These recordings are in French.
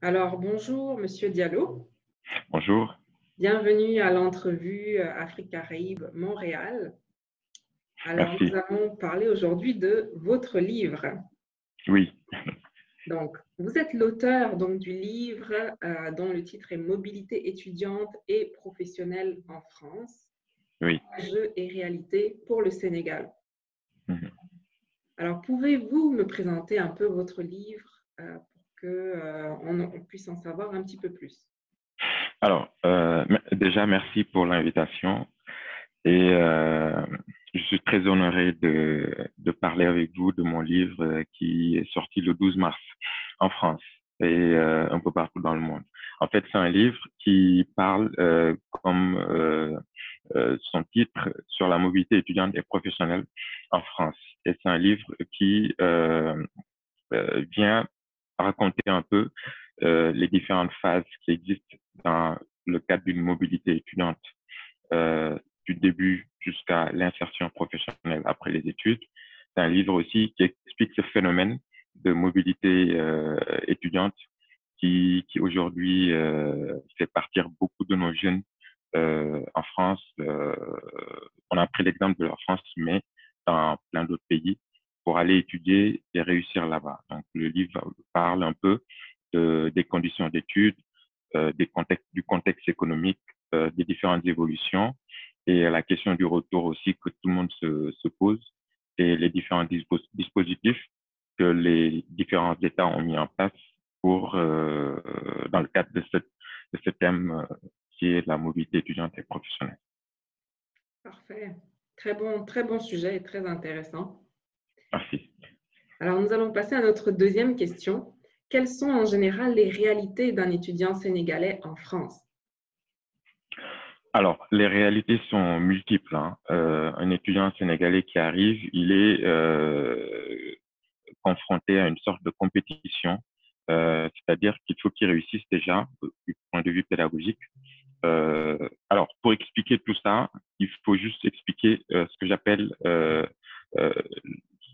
Alors, bonjour, Monsieur Diallo. Bonjour. Bienvenue à l'entrevue Afrique-Caraïbes Montréal. Alors, Merci. nous allons parler aujourd'hui de votre livre. Oui, Donc, vous êtes l'auteur du livre dont le titre est Mobilité étudiante et professionnelle en France, oui. enjeux et réalités pour le Sénégal. Mhm. Alors, pouvez-vous me présenter un peu votre livre pour on puisse en savoir un petit peu plus? Alors, déjà, merci pour l'invitation et je suis très honoré de parler avec vous de mon livre qui est sorti le 12 mars en France et un peu partout dans le monde. En fait, c'est un livre qui parle, comme son titre, sur la mobilité étudiante et professionnelle en France. Et c'est un livre qui vient raconter un peu les différentes phases qui existent dans le cadre d'une mobilité étudiante, du début jusqu'à l'insertion professionnelle après les études. C'est un livre aussi qui explique ce phénomène de mobilité étudiante qui aujourd'hui fait partir beaucoup de nos jeunes en France. On a pris l'exemple de la France, mais dans plein d'autres pays, pour aller étudier et réussir là-bas. Donc, le livre parle un peu des conditions d'études, du contexte économique, des différentes évolutions et la question du retour aussi que tout le monde se pose et les différents dispositifs que les différents États ont mis en place pour, dans le cadre de ce thème qui est la mobilité étudiante et professionnelle. Parfait. Très bon sujet et très intéressant. Merci. Alors, nous allons passer à notre deuxième question. Quelles sont en général les réalités d'un étudiant sénégalais en France? Alors, les réalités sont multiples, hein. Un étudiant sénégalais qui arrive, il est confronté à une sorte de compétition, c'est-à-dire qu'il faut qu'il réussisse déjà du point de vue pédagogique. Alors, pour expliquer tout ça, il faut juste expliquer ce que j'appelle euh,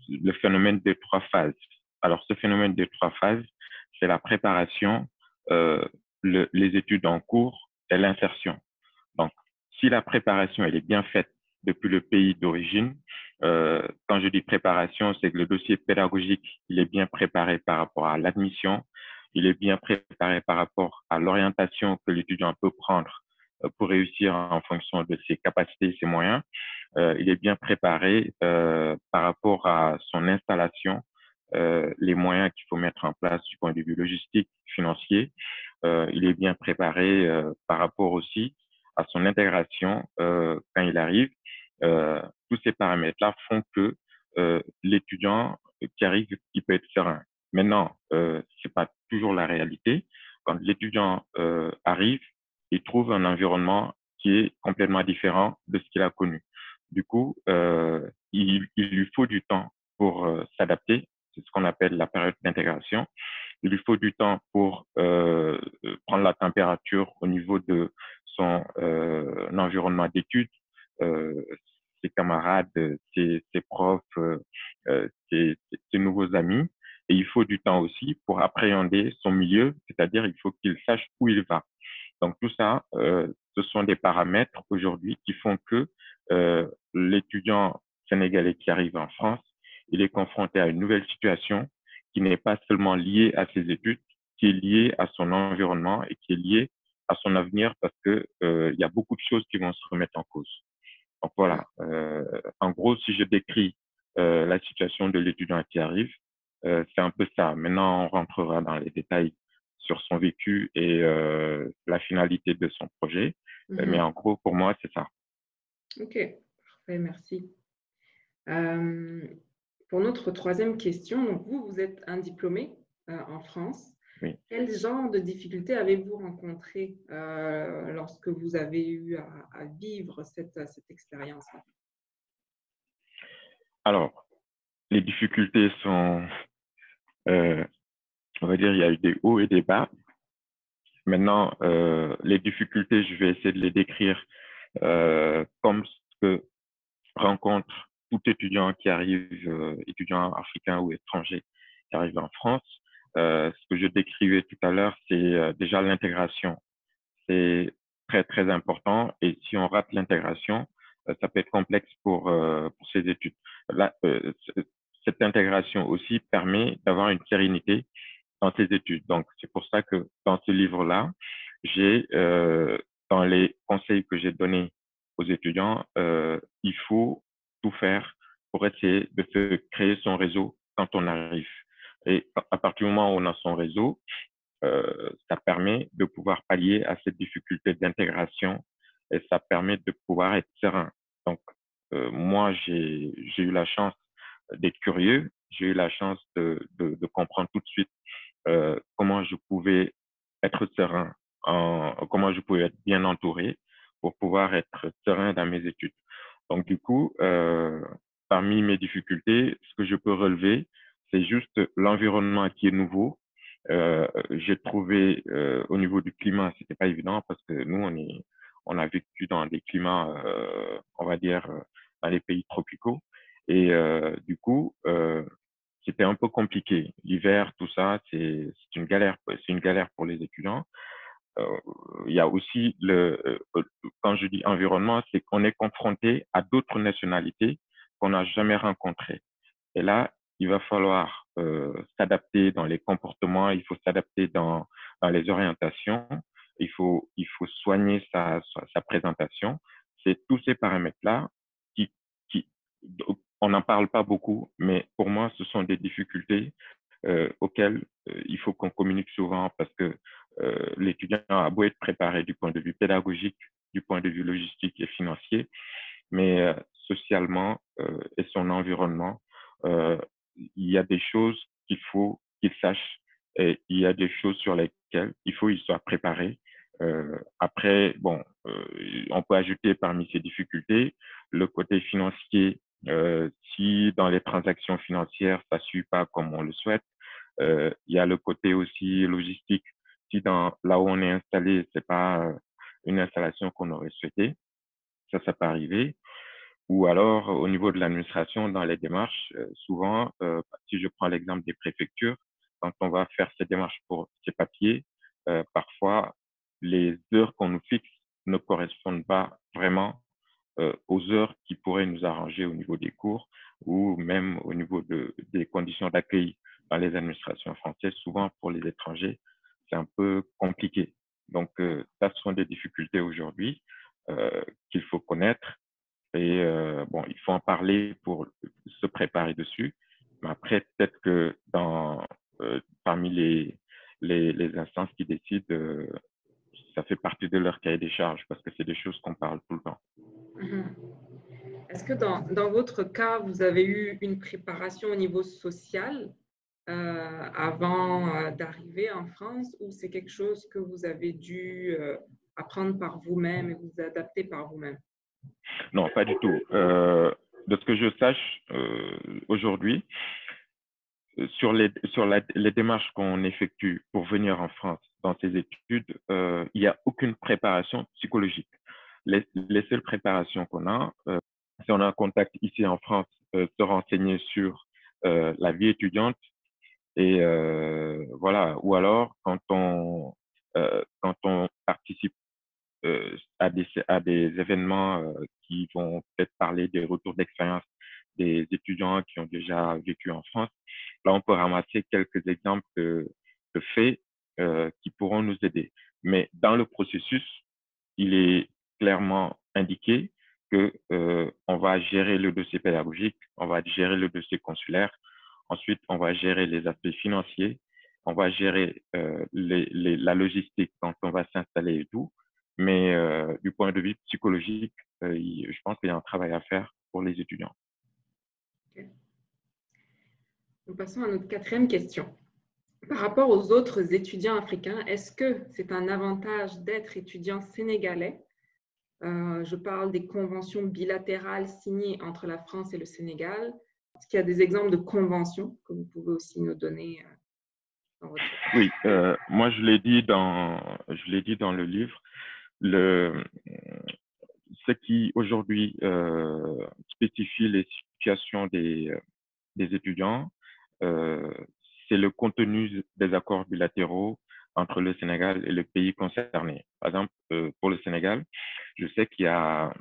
le phénomène des trois phases. Alors, ce phénomène des trois phases, c'est la préparation, euh, les études en cours et l'insertion. Donc, si la préparation elle est bien faite depuis le pays d'origine, quand je dis préparation, c'est que le dossier pédagogique, il est bien préparé par rapport à l'admission, il est bien préparé par rapport à l'orientation que l'étudiant peut prendre pour réussir en fonction de ses capacités et ses moyens. Il est bien préparé par rapport à son installation, les moyens qu'il faut mettre en place du point de vue logistique, financier. Il est bien préparé par rapport aussi à son intégration quand il arrive. Tous ces paramètres-là font que l'étudiant qui arrive, il peut être serein. Maintenant, c'est pas toujours la réalité. Quand l'étudiant arrive, il trouve un environnement qui est complètement différent de ce qu'il a connu. Du coup, il lui faut du temps pour s'adapter. C'est ce qu'on appelle la période d'intégration. Il lui faut du temps pour prendre la température au niveau de son environnement d'études, euh, ses camarades, ses profs, ses nouveaux amis. Et il faut du temps aussi pour appréhender son milieu, c'est-à-dire il faut qu'il sache où il va. Donc tout ça, ce sont des paramètres aujourd'hui qui font que l'étudiant sénégalais qui arrive en France, il est confronté à une nouvelle situation qui n'est pas seulement liée à ses études, qui est liée à son environnement et qui est liée à son avenir parce que il y a beaucoup de choses qui vont se remettre en cause. Donc voilà, en gros, si je décris la situation de l'étudiant qui arrive, c'est un peu ça. Maintenant, on rentrera dans les détails sur son vécu et la finalité de son projet. Mais Mhm. en gros, pour moi, c'est ça. OK, parfait, merci. Euh, pour notre troisième question, vous êtes un diplômé en France. Oui. Quel genre de difficultés avez-vous rencontré lorsque vous avez eu à vivre cette expérience-là? Alors, les difficultés sont, euh, on va dire, il y a eu des hauts et des bas. Maintenant, les difficultés, je vais essayer de les décrire comme ce que rencontre tout étudiant qui arrive, étudiant africain ou étranger qui arrive en France. Ce que je décrivais tout à l'heure, c'est déjà l'intégration. C'est très, très important. Et si on rate l'intégration, ça peut être complexe pour ces études. Là, cette intégration aussi permet d'avoir une sérénité dans ces études. Donc, c'est pour ça que dans ce livre-là, j'ai, dans les conseils que j'ai donnés aux étudiants, il faut tout faire pour essayer de se créer son réseau quand on arrive. Et à partir du moment où on a son réseau, ça permet de pouvoir pallier à cette difficulté d'intégration et ça permet de pouvoir être serein. Donc, moi, j'ai eu la chance d'être curieux, j'ai eu la chance de comprendre tout de suite comment je pouvais être serein, comment je pouvais être bien entouré pour pouvoir être serein dans mes études. Donc, du coup, parmi mes difficultés, ce que je peux relever, c'est juste l'environnement qui est nouveau. J'ai trouvé au niveau du climat, c'était pas évident parce que nous, on a vécu dans des climats, on va dire, dans les pays tropicaux. Et du coup, c'était un peu compliqué. L'hiver, tout ça, c'est une galère pour les étudiants. Euh, il y a aussi quand je dis environnement, c'est qu'on est confronté à d'autres nationalités qu'on n'a jamais rencontrées. Et là, il va falloir s'adapter dans les comportements, il faut s'adapter dans les orientations, il faut soigner sa présentation. C'est tous ces paramètres-là qui, qui, on n'en parle pas beaucoup, mais pour moi, ce sont des difficultés auxquelles il faut qu'on communique souvent parce que l'étudiant a beau être préparé du point de vue pédagogique, du point de vue logistique et financier, mais socialement et son environnement, euh, il y a des choses qu'il faut qu'il sache et il y a des choses sur lesquelles il faut qu'il soit préparé. Après, bon, on peut ajouter parmi ces difficultés le côté financier. Si dans les transactions financières, ça ne suit pas comme on le souhaite, il y a le côté aussi logistique. Si là où on est installé, c'est pas une installation qu'on aurait souhaité, ça peut arriver. Ou alors, au niveau de l'administration, dans les démarches, souvent, si je prends l'exemple des préfectures, quand on va faire ces démarches pour ces papiers, parfois, les heures qu'on nous fixe ne correspondent pas vraiment aux heures qui pourraient nous arranger au niveau des cours ou même au niveau des conditions d'accueil dans les administrations françaises. Souvent, pour les étrangers, c'est un peu compliqué. Donc, ça, ce sont des difficultés aujourd'hui qu'il faut connaître. Et bon, il faut en parler pour se préparer dessus. Mais après, peut-être que parmi les instances qui décident, ça fait partie de leur cahier des charges parce que c'est des choses qu'on parle tout le temps. Mhm. Est-ce que dans votre cas, vous avez eu une préparation au niveau social avant d'arriver en France ou c'est quelque chose que vous avez dû apprendre par vous-même et vous adapter par vous-même? Non, pas du tout. De ce que je sache aujourd'hui, les démarches qu'on effectue pour venir en France dans ces études, il n'y a aucune préparation psychologique. Les seules préparations qu'on a, si on a un contact ici en France, se renseigner sur la vie étudiante et voilà. Ou alors, quand on participe à des événements qui vont peut-être parler des retours d'expérience des étudiants qui ont déjà vécu en France. Là, on peut ramasser quelques exemples de faits qui pourront nous aider. Mais dans le processus, il est clairement indiqué que on va gérer le dossier pédagogique, on va gérer le dossier consulaire, ensuite on va gérer les aspects financiers, on va gérer la logistique quand on va s'installer et tout. Mais du point de vue psychologique, je pense qu'il y a un travail à faire pour les étudiants. Okay. Nous passons à notre quatrième question. Par rapport aux autres étudiants africains, est-ce que c'est un avantage d'être étudiant sénégalais? Je parle des conventions bilatérales signées entre la France et le Sénégal. Est-ce qu'il y a des exemples de conventions que vous pouvez aussi nous donner dans votre... Oui, moi je l'ai dit dans le livre. Ce qui aujourd'hui spécifie les situations des étudiants, c'est le contenu des accords bilatéraux entre le Sénégal et le pays concerné. Par exemple, pour le Sénégal, je sais il y a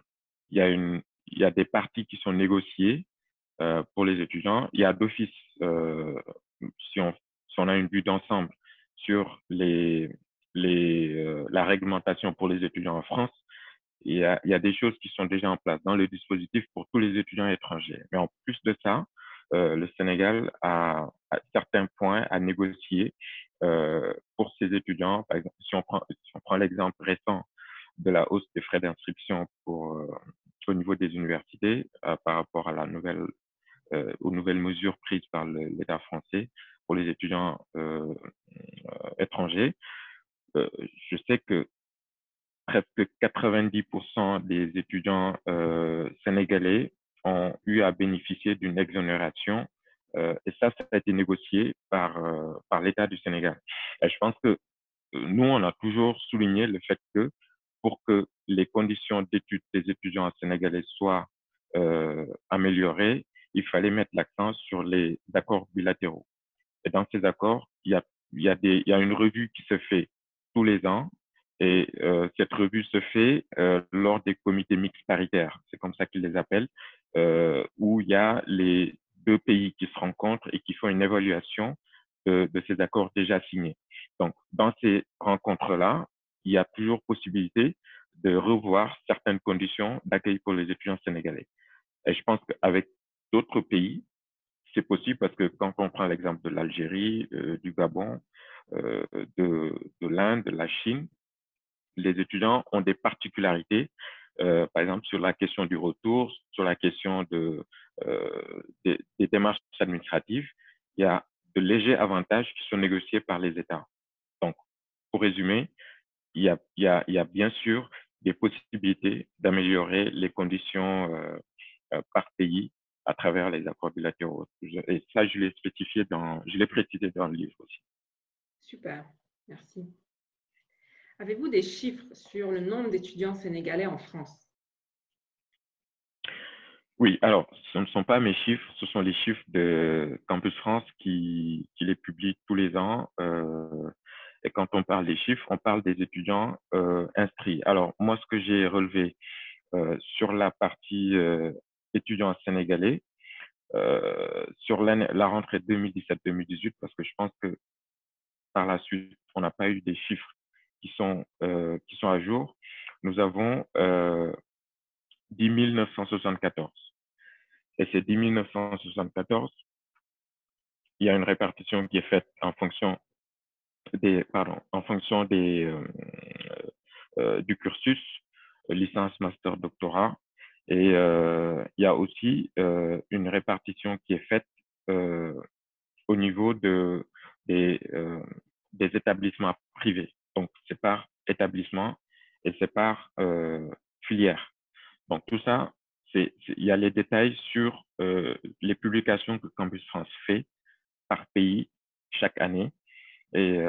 il y a des parties qui sont négociées pour les étudiants. Il y a d'office, si si on a une vue d'ensemble sur la réglementation pour les étudiants en France, il y a des choses qui sont déjà en place dans le dispositif pour tous les étudiants étrangers. Mais en plus de ça, le Sénégal a à certains points à négocier pour ses étudiants. Par exemple, si on prend l'exemple récent de la hausse des frais d'inscription au niveau des universités par rapport à aux nouvelles mesures prises par l'État français pour les étudiants étrangers. Je sais que presque 90% des étudiants sénégalais ont eu à bénéficier d'une exonération et ça a été négocié par l'État du Sénégal. Et je pense que nous, on a toujours souligné le fait que pour que les conditions d'études des étudiants sénégalais soient améliorées, il fallait mettre l'accent sur les accords bilatéraux. Et dans ces accords, il y a une revue qui se fait tous les ans et cette revue se fait lors des comités mixtes paritaires, c'est comme ça qu'ils les appellent, où il y a les deux pays qui se rencontrent et qui font une évaluation de ces accords déjà signés. Donc, dans ces rencontres-là, il y a toujours possibilité de revoir certaines conditions d'accueil pour les étudiants sénégalais. Et je pense qu'avec d'autres pays, c'est possible parce que quand on prend l'exemple de l'Algérie, du Gabon, euh, de l'Inde, de la Chine, les étudiants ont des particularités, par exemple sur la question du retour, sur la question des démarches administratives. Il y a de légers avantages qui sont négociés par les États. Donc, pour résumer, il y a bien sûr des possibilités d'améliorer les conditions par pays à travers les accords bilatéraux. Et ça, je l'ai précisé dans le livre aussi. Super, merci. Avez-vous des chiffres sur le nombre d'étudiants sénégalais en France? Oui, alors, ce ne sont pas mes chiffres, ce sont les chiffres de Campus France qui les publie tous les ans. Et quand on parle des chiffres, on parle des étudiants inscrits. Alors, moi, ce que j'ai relevé sur la partie étudiants sénégalais, sur la rentrée 2017-2018, parce que je pense que par la suite, on n'a pas eu des chiffres qui sont à jour. Nous avons 10 974. Et ces 10 974, il y a une répartition qui est faite en fonction du cursus, licence, master, doctorat. Et il y a aussi une répartition qui est faite au niveau des, euh, des établissements privés. Donc, c'est par établissement et c'est par filière. Donc, tout ça, il y a les détails sur les publications que Campus France fait par pays chaque année et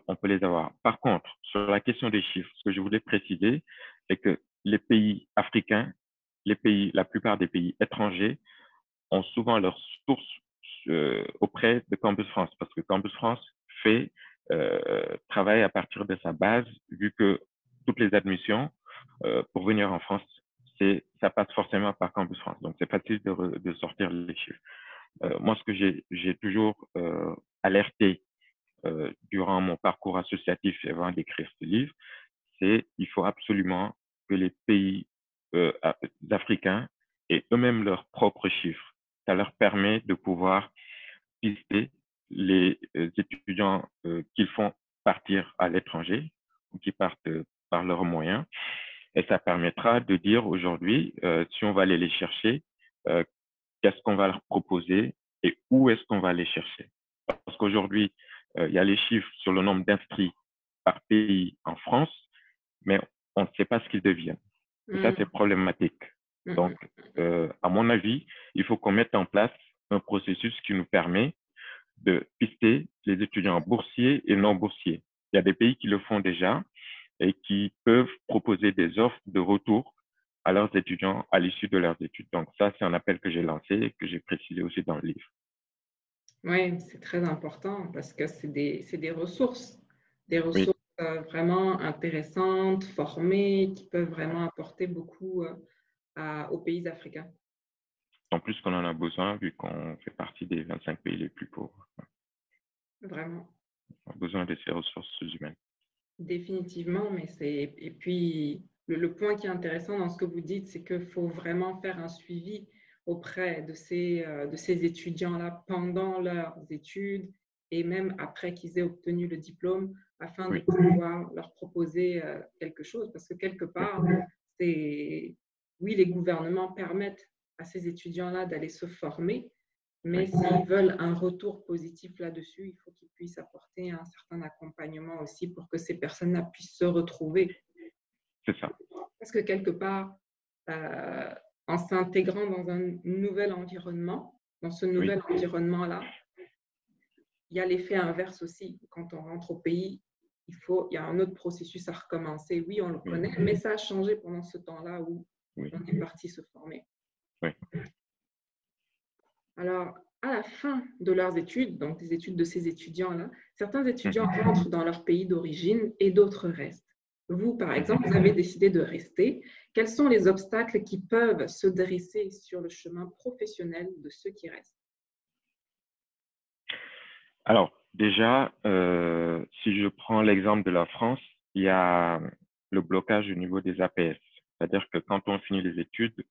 on peut les avoir. Par contre, sur la question des chiffres, ce que je voulais préciser, c'est que les pays africains, la plupart des pays étrangers ont souvent leurs sources auprès de Campus France parce que Campus France travaille à partir de sa base, vu que toutes les admissions pour venir en France, ça passe forcément par Campus France. Donc, c'est facile de sortir les chiffres. Moi, ce que j'ai toujours alerté durant mon parcours associatif avant d'écrire ce livre, c'est qu'il faut absolument que les pays africains aient eux-mêmes leurs propres chiffres. Ça leur permet de pouvoir pister les étudiants qu'ils font partir à l'étranger ou qui partent par leurs moyens. Et ça permettra de dire aujourd'hui, si on va aller les chercher, qu'est-ce qu'on va leur proposer et où est-ce qu'on va aller chercher. Parce qu'aujourd'hui, il y a les chiffres sur le nombre d'inscrits par pays en France, mais on ne sait pas ce qu'ils deviennent. Et ça, c'est problématique. Donc, à mon avis, il faut qu'on mette en place un processus qui nous permet de pister les étudiants boursiers et non boursiers. Il y a des pays qui le font déjà et qui peuvent proposer des offres de retour à leurs étudiants à l'issue de leurs études. Donc ça, c'est un appel que j'ai lancé et que j'ai précisé aussi dans le livre. Oui, c'est très important parce que c'est des Oui, ressources vraiment intéressantes, formées, qui peuvent vraiment apporter beaucoup aux pays africains. en plus qu'on en a besoin vu qu'on fait partie des 25 pays les plus pauvres. Vraiment, On a besoin de ces ressources humaines. définitivement. Et puis, le point qui est intéressant dans ce que vous dites, c'est qu'il faut vraiment faire un suivi auprès de ces étudiants-là pendant leurs études et même après qu'ils aient obtenu le diplôme afin de Oui, pouvoir leur proposer quelque chose. Parce que quelque oui, part, oui, les gouvernements permettent à ces étudiants-là d'aller se former, mais oui, s'ils veulent un retour positif là-dessus, il faut qu'ils puissent apporter un certain accompagnement aussi pour que ces personnes-là puissent se retrouver. c'est ça. Parce que quelque part, euh, en s'intégrant dans un nouvel environnement, dans ce Oui, nouvel environnement-là, il y a l'effet inverse aussi. Quand on rentre au pays, il y a un autre processus à recommencer. Oui, on le oui, connaît, mais ça a changé pendant ce temps-là où oui, on est parti se former. oui. Alors, à la fin de leurs études, donc des études de ces étudiants-là, certains étudiants Mhm, rentrent dans leur pays d'origine et d'autres restent. Vous, par mhm. exemple, vous avez décidé de rester. Quels sont les obstacles qui peuvent se dresser sur le chemin professionnel de ceux qui restent? Alors, déjà, si je prends l'exemple de la France, il y a le blocage au niveau des APS. C'est-à-dire que quand on finit les études,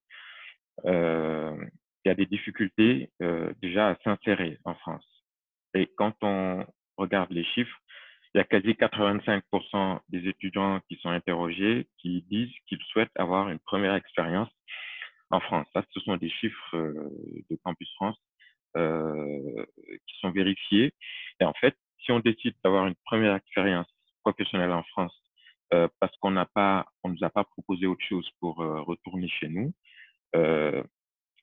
euh, il y a des difficultés déjà à s'insérer en France. Et quand on regarde les chiffres, il y a quasi 85% des étudiants qui sont interrogés qui disent qu'ils souhaitent avoir une première expérience en France. Ça, ce sont des chiffres de Campus France qui sont vérifiés. Et en fait, si on décide d'avoir une première expérience professionnelle en France, parce on nous a pas proposé autre chose pour retourner chez nous, euh,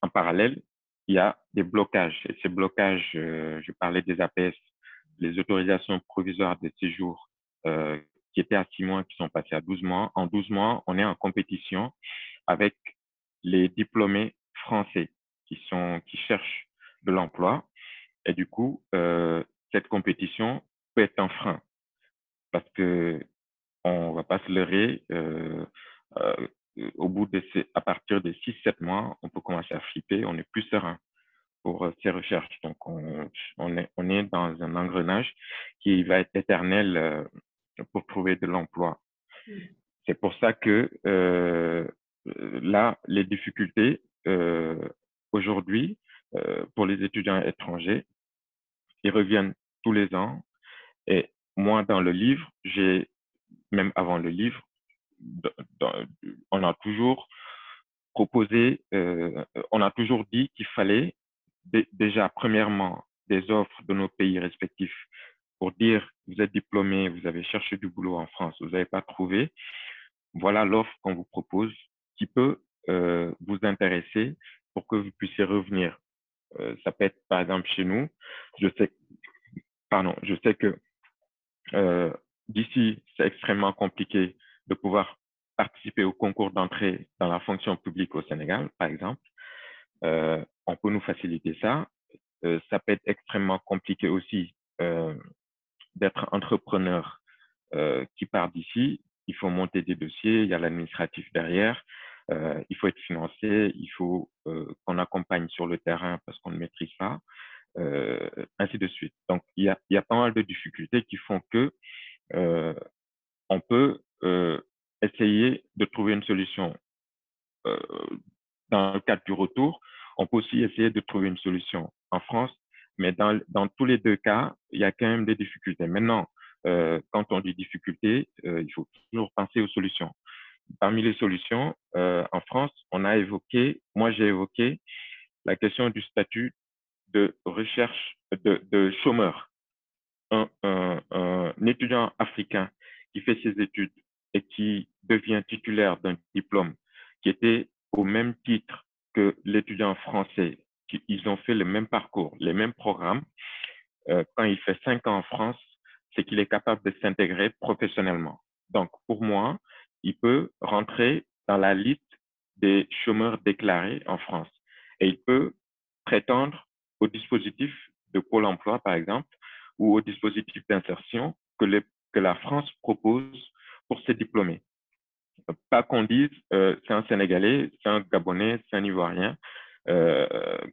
en parallèle, il y a des blocages. Et ces blocages, je parlais des APS, les autorisations provisoires de séjour qui étaient à 6 mois, qui sont passées à 12 mois. En 12 mois, on est en compétition avec les diplômés français qui cherchent de l'emploi. Et du coup, cette compétition peut être un frein parce que on va pas se leurrer. Euh, Au bout à partir de 6, 7 mois, on peut commencer à flipper, on est plus serein pour ces recherches. Donc, on est dans un engrenage qui va être éternel pour trouver de l'emploi. C'est pour ça que là, les difficultés aujourd'hui pour les étudiants étrangers, ils reviennent tous les ans. Et moi, dans le livre, même avant le livre, dans- on a toujours proposé, on a toujours dit qu'il fallait déjà, premièrement, des offres de nos pays respectifs pour dire, vous êtes diplômé, vous avez cherché du boulot en France, vous n'avez pas trouvé, voilà l'offre qu'on vous propose qui peut vous intéresser pour que vous puissiez revenir. Ça peut être, par exemple, chez nous, je sais, je sais que euh, d'ici, c'est extrêmement compliqué de pouvoir participer au concours d'entrée dans la fonction publique au Sénégal, par exemple. On peut nous faciliter ça. Ça peut être extrêmement compliqué aussi d'être entrepreneur qui part d'ici. Il faut monter des dossiers, il y a l'administratif derrière, il faut être financé, il faut qu'on accompagne sur le terrain parce qu'on ne maîtrise pas, ainsi de suite. Donc, il y a pas mal de difficultés qui font que euh, on peut essayer de trouver une solution euh, dans le cadre du retour. On peut aussi essayer de trouver une solution en France, mais dans tous les deux cas, il y a quand même des difficultés. Maintenant, quand on dit difficultés, il faut toujours penser aux solutions. Parmi les solutions, en France, moi j'ai évoqué la question du statut de recherche de chômeur. Un étudiant africain qui fait ses études et qui devient titulaire d'un diplôme qui était au même titre que l'étudiant français, ils ont fait le même parcours, les mêmes programmes, quand il fait 5 ans en France, c'est qu'il est capable de s'intégrer professionnellement. Donc, pour moi, il peut rentrer dans la liste des chômeurs déclarés en France et il peut prétendre au dispositif de Pôle emploi, par exemple, ou aux dispositifs d'insertion que la France propose pour ses diplômés. Pas qu'on dise c'est un Sénégalais, c'est un Gabonais, c'est un Ivoirien,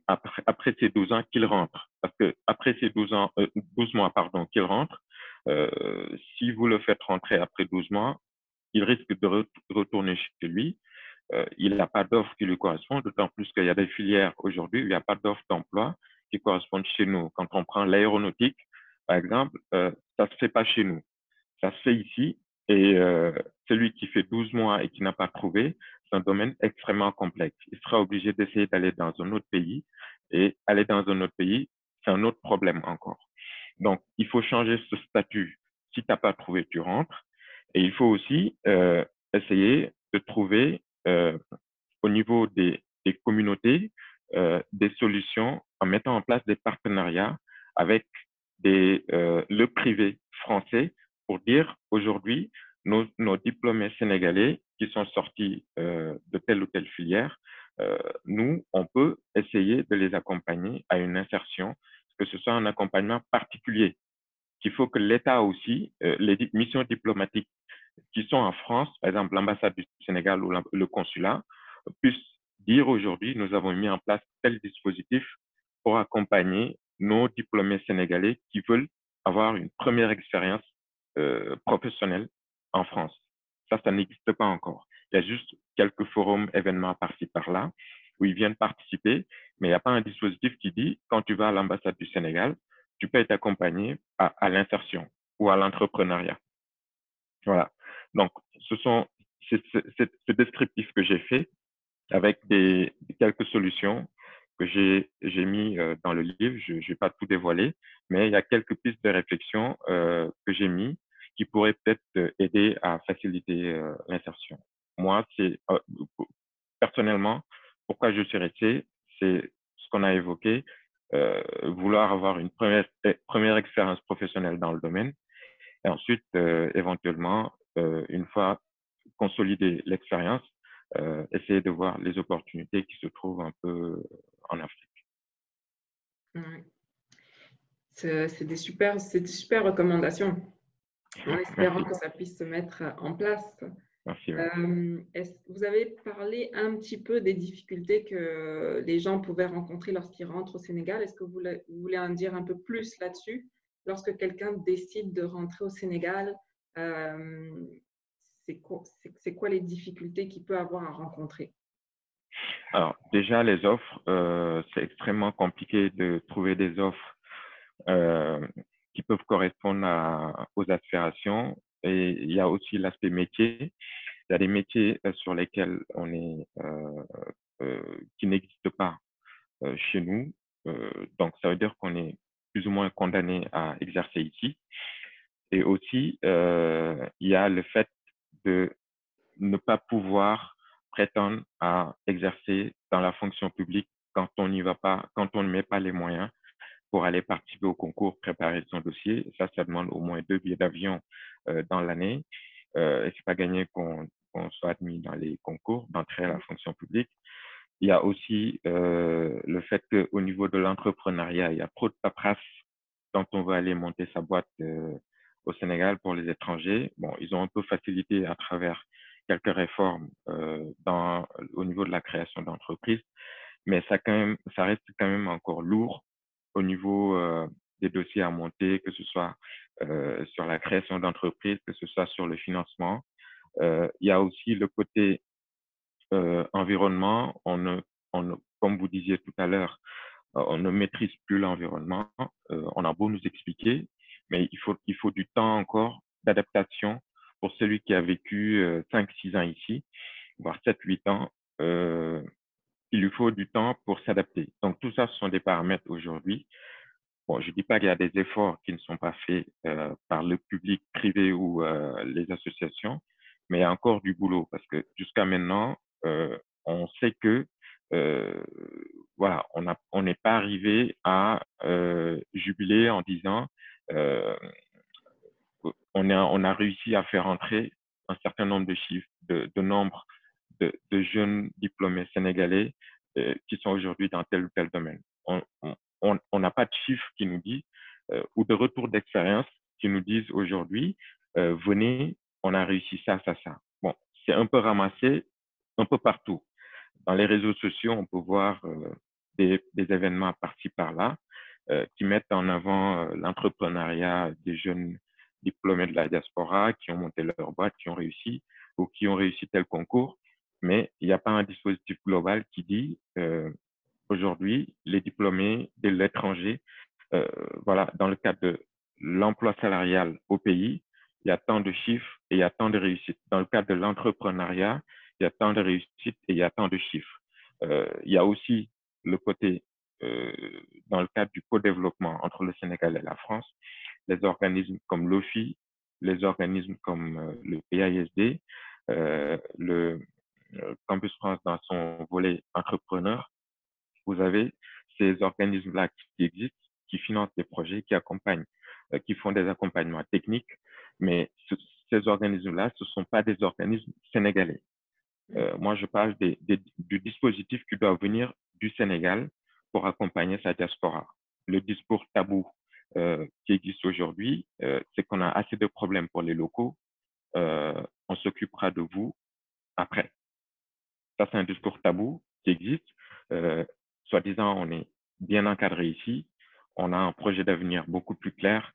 après ces 12 ans qu'il rentre. Parce que après ces 12 mois pardon, qu'il rentre, si vous le faites rentrer après 12 mois, il risque de retourner chez lui. Il n'a pas d'offre qui lui correspond, d'autant plus qu'il y a des filières aujourd'hui, il n'y a pas d'offre d'emploi qui correspondent chez nous. Quand on prend l'aéronautique, par exemple, ça ne se fait pas chez nous. Ça se fait ici et celui qui fait 12 mois et qui n'a pas trouvé, c'est un domaine extrêmement complexe. Il sera obligé d'essayer d'aller dans un autre pays et aller dans un autre pays, c'est un autre problème encore. Donc, il faut changer ce statut. Si tu n'as pas trouvé, tu rentres. Et il faut aussi essayer de trouver au niveau des communautés des solutions en mettant en place des partenariats avec le privé français pour dire aujourd'hui, nos diplômés sénégalais qui sont sortis de telle ou telle filière, nous, on peut essayer de les accompagner à une insertion, que ce soit un accompagnement particulier. Qu'il faut que l'État aussi, les missions diplomatiques qui sont en France, par exemple l'ambassade du Sénégal ou le consulat, puissent dire aujourd'hui, nous avons mis en place tel dispositif pour accompagner nos diplômés sénégalais qui veulent avoir une première expérience professionnelle en France. Ça n'existe pas encore. Il y a juste quelques forums, événements par-ci, par-là, où ils viennent participer, mais il n'y a pas un dispositif qui dit, quand tu vas à l'ambassade du Sénégal, tu peux être accompagné à l'insertion ou à l'entrepreneuriat. Voilà. Donc, c'est ce descriptif que j'ai fait avec quelques solutions que j'ai mis dans le livre. Je vais pas tout dévoiler, mais il y a quelques pistes de réflexion que j'ai mis qui pourraient peut-être aider à faciliter l'insertion. Moi, personnellement, pourquoi je suis resté, c'est ce qu'on a évoqué, vouloir avoir une première expérience professionnelle dans le domaine et ensuite, éventuellement, une fois consolidé l'expérience, essayer de voir les opportunités qui se trouvent un peu en Afrique. Ouais. C'est des super recommandations, en espérant Merci. que ça puisse se mettre en place. Merci. Vous avez parlé un petit peu des difficultés que les gens pouvaient rencontrer lorsqu'ils rentrent au Sénégal. Est-ce que vous voulez en dire un peu plus là-dessus? Lorsque quelqu'un décide de rentrer au Sénégal, c'est quoi les difficultés qu'il peut avoir à rencontrer? Alors, déjà, les offres, c'est extrêmement compliqué de trouver des offres qui peuvent correspondre aux aspirations. Et il y a aussi l'aspect métier. Il y a des métiers sur lesquels qui n'existent pas chez nous. Donc, ça veut dire qu'on est plus ou moins condamné à exercer ici. Et aussi, il y a le fait de ne pas pouvoir prétendre à exercer dans la fonction publique quand on n'y va pas, quand on ne met pas les moyens pour aller participer au concours, préparer son dossier. Ça demande au moins 2 billets d'avion dans l'année. Et c'est pas gagné qu'on soit admis dans les concours d'entrée à la fonction publique. Il y a aussi le fait qu'au niveau de l'entrepreneuriat, il y a trop de paperasse quand on veut aller monter sa boîte au Sénégal pour les étrangers. Bon, ils ont un peu facilité à travers quelques réformes au niveau de la création d'entreprises, mais ça reste quand même encore lourd au niveau des dossiers à monter, que ce soit sur la création d'entreprises, que ce soit sur le financement. Il y a aussi le côté environnement, comme vous disiez tout à l'heure, on ne maîtrise plus l'environnement. On a beau nous expliquer, mais il faut du temps encore d'adaptation pour celui qui a vécu 5-6 ans ici, voire 7-8 ans. Il lui faut du temps pour s'adapter. Donc, tout ça, ce sont des paramètres aujourd'hui. Bon, je ne dis pas qu'il y a des efforts qui ne sont pas faits par le public privé ou les associations, mais il y a encore du boulot parce que jusqu'à maintenant, on sait que voilà, on n'est pas arrivé à jubiler en disant on a réussi à faire entrer un certain nombre de chiffres, de nombre de jeunes diplômés sénégalais qui sont aujourd'hui dans tel ou tel domaine. on n'a pas de chiffres qui nous disent ou de retour d'expérience qui nous disent aujourd'hui, venez, on a réussi ça, ça, ça. Bon, c'est un peu ramassé un peu partout. Dans les réseaux sociaux, on peut voir des événements par-ci, par-là, qui mettent en avant l'entrepreneuriat des jeunes diplômés de la diaspora qui ont monté leur boîte, qui ont réussi ou qui ont réussi tel concours. Mais il n'y a pas un dispositif global qui dit aujourd'hui, les diplômés de l'étranger, voilà, dans le cadre de l'emploi salarial au pays, il y a tant de chiffres et il y a tant de réussites. Dans le cadre de l'entrepreneuriat, il y a tant de réussites et il y a tant de chiffres. Il y a aussi le côté, dans le cadre du co-développement entre le Sénégal et la France, les organismes comme l'OFI, les organismes comme le PAISD, le Campus France dans son volet entrepreneur. Vous avez ces organismes-là qui existent, qui financent des projets, qui accompagnent, qui font des accompagnements techniques, mais ces organismes-là, ce ne sont pas des organismes sénégalais. Moi, je parle du dispositif qui doit venir du Sénégal pour accompagner sa diaspora. Le discours tabou qui existe aujourd'hui, c'est qu'on a assez de problèmes pour les locaux, on s'occupera de vous après. Ça, c'est un discours tabou qui existe. Soi-disant, on est bien encadré ici. On a un projet d'avenir beaucoup plus clair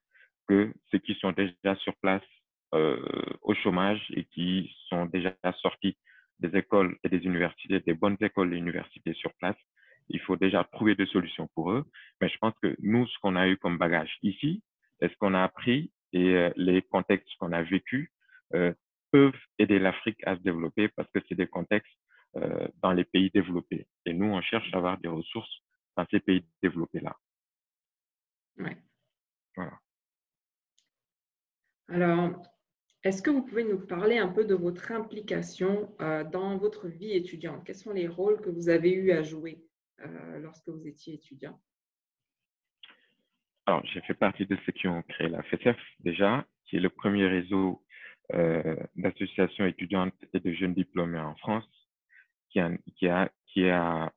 que ceux qui sont déjà sur place au chômage et qui sont déjà sortis des écoles et des universités, des bonnes écoles et universités sur place. Il faut déjà trouver des solutions pour eux. Mais je pense que nous, ce qu'on a eu comme bagage ici, est ce qu'on a appris et les contextes qu'on a vécus peuvent aider l'Afrique à se développer parce que c'est des contextes dans les pays développés. Et nous, on cherche à avoir des ressources dans ces pays développés-là. Ouais. Voilà. Alors, est-ce que vous pouvez nous parler un peu de votre implication dans votre vie étudiante? Quels sont les rôles que vous avez eu à jouer lorsque vous étiez étudiant? Alors, j'ai fait partie de ceux qui ont créé la FESEF déjà, qui est le premier réseau d'associations étudiantes et de jeunes diplômés en France, qui a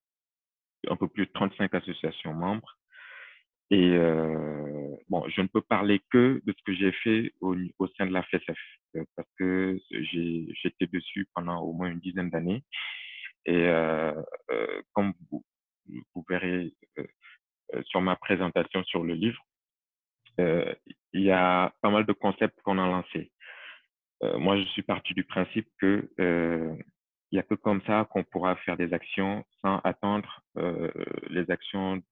un peu plus de 35 associations membres. Et bon, je ne peux parler que de ce que j'ai fait au sein de la FESEF, parce que j'étais dessus pendant au moins une dizaine d'années. Et comme vous verrez sur ma présentation sur le livre, il y a pas mal de concepts qu'on a lancés. Moi, je suis parti du principe que il n'y a que comme ça qu'on pourra faire des actions sans attendre les actions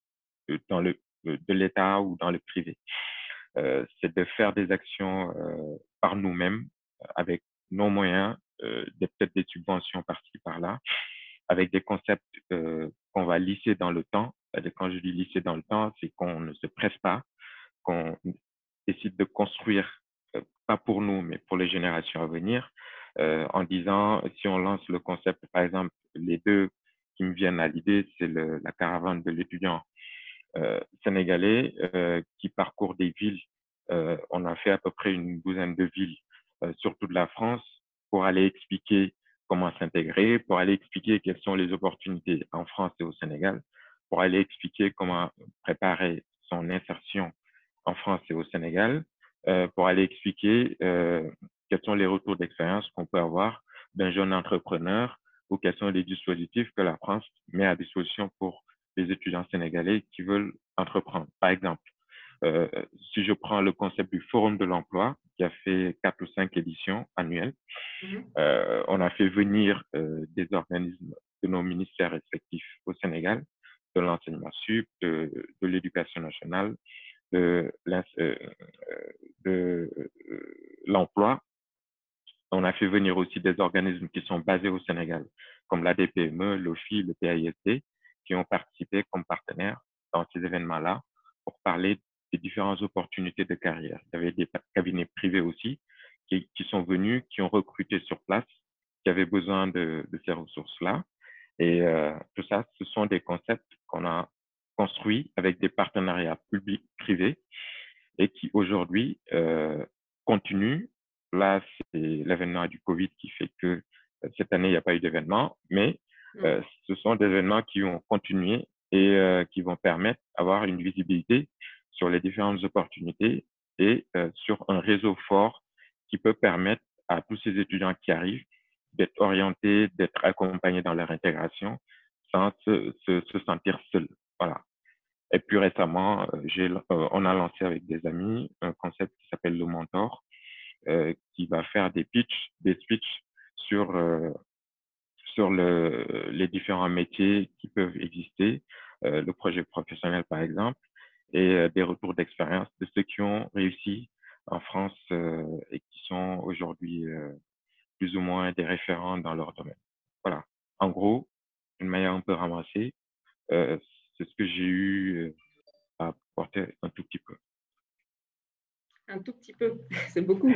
dans de l'État ou dans le privé. C'est de faire des actions par nous-mêmes, avec nos moyens, peut-être des subventions par-ci, par-là, avec des concepts qu'on va lisser dans le temps. Quand je dis lisser dans le temps, c'est qu'on ne se presse pas, qu'on décide de construire, pas pour nous, mais pour les générations à venir, en disant, si on lance le concept, par exemple, les deux qui me viennent à l'idée, c'est la caravane de l'étudiant sénégalais qui parcourt des villes. On a fait à peu près une douzaine de villes sur toute la France pour aller expliquer comment s'intégrer, pour aller expliquer quelles sont les opportunités en France et au Sénégal, pour aller expliquer comment préparer son insertion en France et au Sénégal, pour aller expliquer quels sont les retours d'expérience qu'on peut avoir d'un jeune entrepreneur ou quels sont les dispositifs que la France met à disposition pour les étudiants sénégalais qui veulent entreprendre. Par exemple, si je prends le concept du Forum de l'emploi, qui a fait 4 ou 5 éditions annuelles, on a fait venir des organismes de nos ministères respectifs au Sénégal, de l'enseignement sup, de l'éducation nationale, de l'emploi. On a fait venir aussi des organismes qui sont basés au Sénégal, comme l'ADPME, l'OFI, le PAISD, qui ont participé comme partenaires dans ces événements-là pour parler des différentes opportunités de carrière. Il y avait des cabinets privés aussi qui sont venus, qui ont recruté sur place, qui avaient besoin de ces ressources-là. Et tout ça, ce sont des concepts qu'on a construits avec des partenariats publics-privés et qui aujourd'hui continuent. Là, c'est l'événement du Covid qui fait que cette année, il n'y a pas eu d'événement, mais ce sont des événements qui ont continué et qui vont permettre d'avoir une visibilité sur les différentes opportunités et sur un réseau fort qui peut permettre à tous ces étudiants qui arrivent d'être orientés, d'être accompagnés dans leur intégration sans se sentir seuls. Voilà. Et plus récemment, on a lancé avec des amis un concept qui s'appelle le mentor, qui va faire des pitchs, des speeches sur, les différents métiers qui peuvent exister, le projet professionnel par exemple, et des retours d'expérience de ceux qui ont réussi en France et qui sont aujourd'hui plus ou moins des référents dans leur domaine. Voilà. En gros, d'une manière un peu ramassée, euh, c'est ce que j'ai eu à apporter un tout petit peu. Un tout petit peu, c'est beaucoup.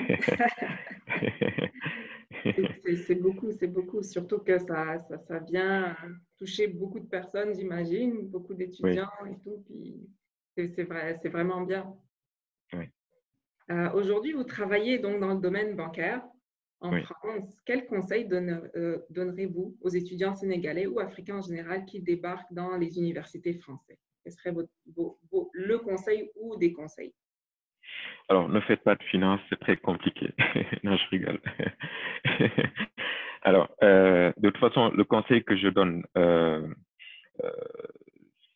C'est beaucoup, c'est beaucoup. Surtout que ça vient toucher beaucoup de personnes, j'imagine, beaucoup Oui, d'étudiants et tout. Puis c'est vrai, c'est vraiment bien. oui, Aujourd'hui, vous travaillez donc dans le domaine bancaire en oui. France. Quel conseil donnerez-vous aux étudiants sénégalais ou africains en général qui débarquent dans les universités françaises? Quel serait le conseil ou des conseils? Alors, ne faites pas de finance, c'est très compliqué. Non, je rigole. Alors, de toute façon, le conseil que je donne, euh,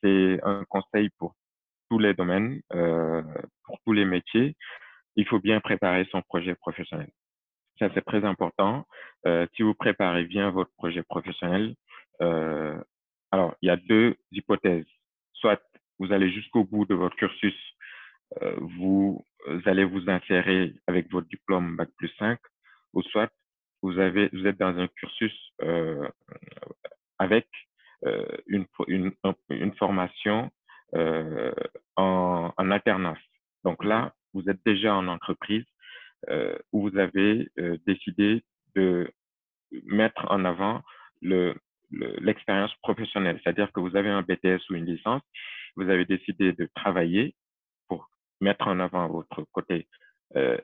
c'est un conseil pour tous les domaines, pour tous les métiers. Il faut bien préparer son projet professionnel. Ça, c'est très important. Si vous préparez bien votre projet professionnel, euh, alors, il y a deux hypothèses. Soit vous allez jusqu'au bout de votre cursus, vous allez vous insérer avec votre diplôme Bac plus 5, ou soit vous êtes dans un cursus avec une formation en alternance. Donc là, vous êtes déjà en entreprise où vous avez décidé de mettre en avant l'expérience professionnelle, c'est-à-dire que vous avez un BTS ou une licence, vous avez décidé de travailler pour mettre en avant votre côté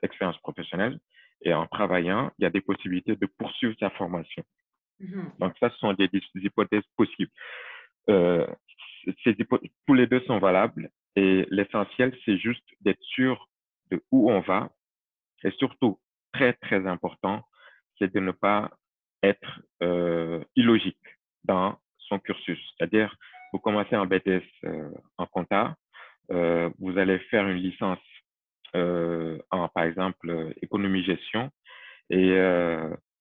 expérience professionnelle, et en travaillant, il y a des possibilités de poursuivre sa formation. Mhm. Donc ça, ce sont des hypothèses possibles. Euh, tous les deux sont valables, et l'essentiel, c'est juste d'être sûr de où on va, et surtout, très, très important, c'est de ne pas être illogique dans son cursus. C'est-à-dire, vous commencez en BTS en compta, vous allez faire une licence en, par exemple, économie-gestion, et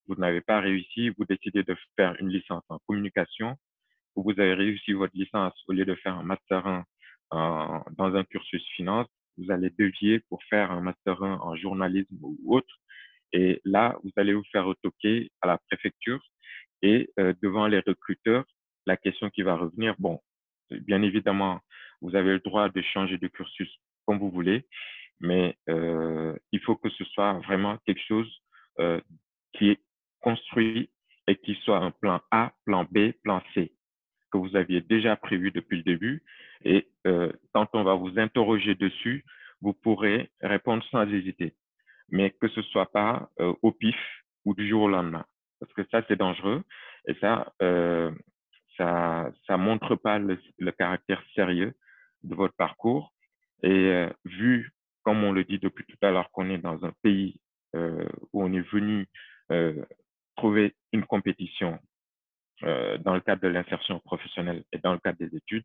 vous n'avez pas réussi, vous décidez de faire une licence en communication, ou vous avez réussi votre licence au lieu de faire un master 1 dans un cursus finance, vous allez dévier pour faire un master 1 en journalisme ou autre. Et là, vous allez vous faire retoquer à la préfecture, et devant les recruteurs, la question qui va revenir, bon, bien évidemment, vous avez le droit de changer de cursus comme vous voulez, mais il faut que ce soit vraiment quelque chose euh, qui est construit et qui soit un plan A, plan B, plan C, que vous aviez déjà prévu depuis le début. Et quand on va vous interroger dessus, vous pourrez répondre sans hésiter, mais que ce soit pas au pif ou du jour au lendemain, parce que ça, c'est dangereux, et ça montre pas le caractère sérieux de votre parcours. Et vu, comme on le dit depuis tout à l'heure, qu'on est dans un pays où on est venu euh, trouver une compétition dans le cadre de l'insertion professionnelle et dans le cadre des études,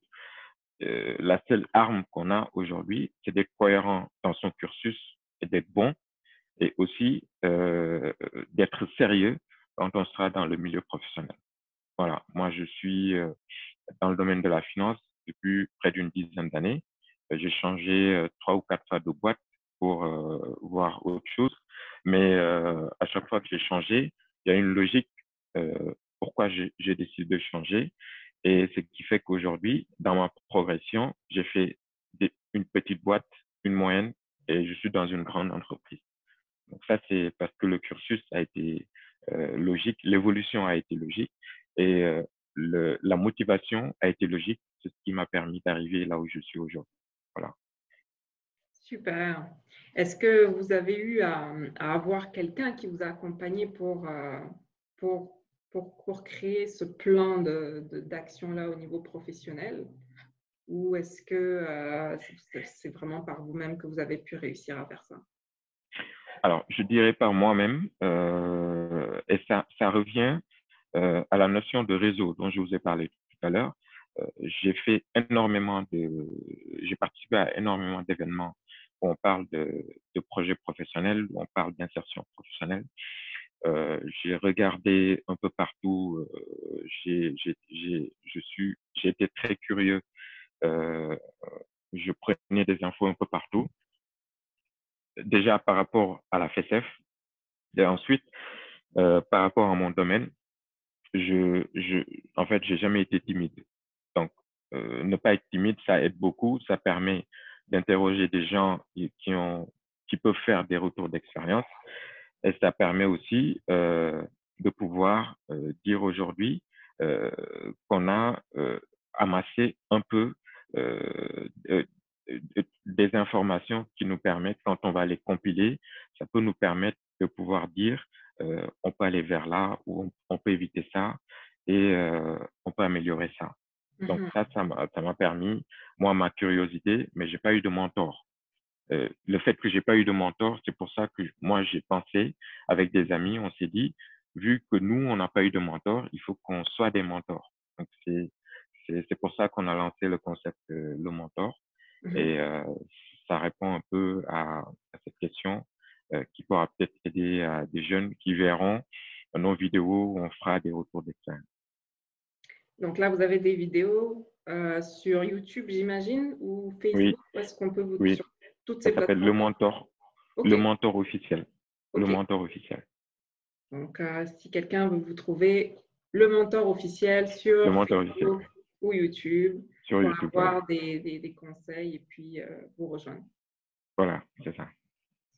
la seule arme qu'on a aujourd'hui, c'est d'être cohérent dans son cursus et d'être bon, et aussi d'être sérieux quand on sera dans le milieu professionnel. Voilà, moi je suis dans le domaine de la finance depuis près d'une dizaine d'années. J'ai changé 3 ou 4 fois de boîte pour voir autre chose, mais à chaque fois que j'ai changé, il y a une logique pourquoi j'ai décidé de changer, et ce qui fait qu'aujourd'hui, dans ma progression, j'ai fait une petite boîte, une moyenne, et je suis dans une grande entreprise. Donc ça, c'est parce que le cursus a été logique, l'évolution a été logique, et la motivation a été logique. C'est ce qui m'a permis d'arriver là où je suis aujourd'hui. Voilà. Super. Est-ce que vous avez eu à avoir quelqu'un qui vous a accompagné pour, pour créer ce plan d'action-là au niveau professionnel? ou est-ce que c'est vraiment par vous-même que vous avez pu réussir à faire ça? Alors, je dirais par moi-même, et ça revient à la notion de réseau dont je vous ai parlé tout à l'heure. J'ai fait j'ai participé à énormément d'événements où on parle de projets professionnels, où on parle d'insertion professionnelle. J'ai regardé un peu partout. J'ai été très curieux. Euh, je prenais des infos un peu partout. Déjà par rapport à la FSF, et ensuite par rapport à mon domaine, je, je, en fait, j'ai jamais été timide. Donc, ne pas être timide, ça aide beaucoup. Ça permet d'interroger des gens qui peuvent faire des retours d'expérience. Et ça permet aussi de pouvoir dire aujourd'hui euh, qu'on a amassé un peu des informations qui nous permettent, quand on va les compiler, ça peut nous permettre de pouvoir dire on peut aller vers là ou on peut éviter ça et on peut améliorer ça. Donc Mhm. ça m'a permis, moi, ma curiosité, mais j'ai pas eu de mentor. Le fait que j'ai pas eu de mentor, c'est pour ça que moi, j'ai pensé avec des amis, on s'est dit, vu que nous, on n'a pas eu de mentor, il faut qu'on soit des mentors. Donc, c'est pour ça qu'on a lancé le concept le mentor. Mhm. Et ça répond un peu à cette question qui pourra peut-être aider à des jeunes qui verront nos vidéos où on fera des retours d'expérience. Donc là, vous avez des vidéos sur YouTube, j'imagine, ou Oui, Facebook? Où est-ce qu'on peut vous oui, sur toutes ça ces s'appelle plateformes? Ok, le mentor officiel, le ok. mentor officiel, Donc, si quelqu'un veut vous trouver le mentor officiel le sur mentor officiel Facebook ou YouTube sur pour YouTube, voilà. avoir des conseils et puis vous rejoindre. Voilà, c'est ça.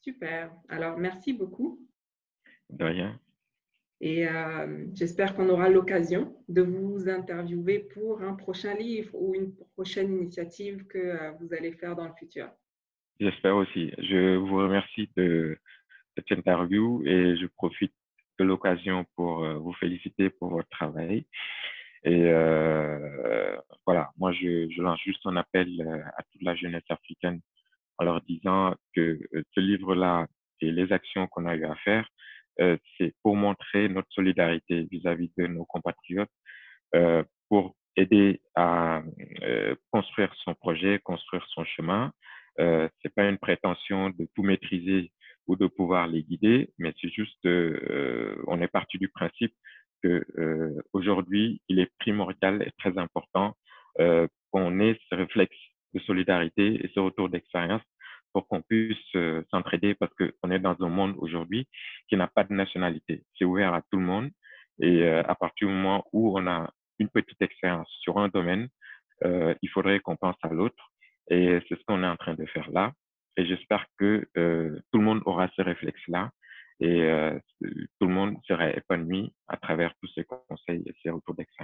Super. Alors, merci beaucoup De rien. et j'espère qu'on aura l'occasion de vous interviewer pour un prochain livre ou une prochaine initiative que vous allez faire dans le futur. J'espère aussi. Je vous remercie de cette interview et je profite de l'occasion pour vous féliciter pour votre travail. Et voilà, moi, je lance juste un appel à toute la jeunesse africaine en leur disant que ce livre-là et les actions qu'on a eu à faire, c'est pour montrer notre solidarité vis-à-vis de nos compatriotes, pour aider à construire son projet, construire son chemin. C'est pas une prétention de tout maîtriser ou de pouvoir les guider, mais c'est juste, on est parti du principe que aujourd'hui, il est primordial et très important qu'on ait ce réflexe de solidarité et ce retour d'expérience pour qu'on puisse s'entraider parce qu'on est dans un monde aujourd'hui qui n'a pas de nationalité. C'est ouvert à tout le monde et à partir du moment où on a une petite expérience sur un domaine, il faudrait qu'on pense à l'autre. Et c'est ce qu'on est en train de faire là. Et j'espère que tout le monde aura ce réflexe-là et tout le monde sera épanoui à travers tous ces conseils et ces retours d'expérience.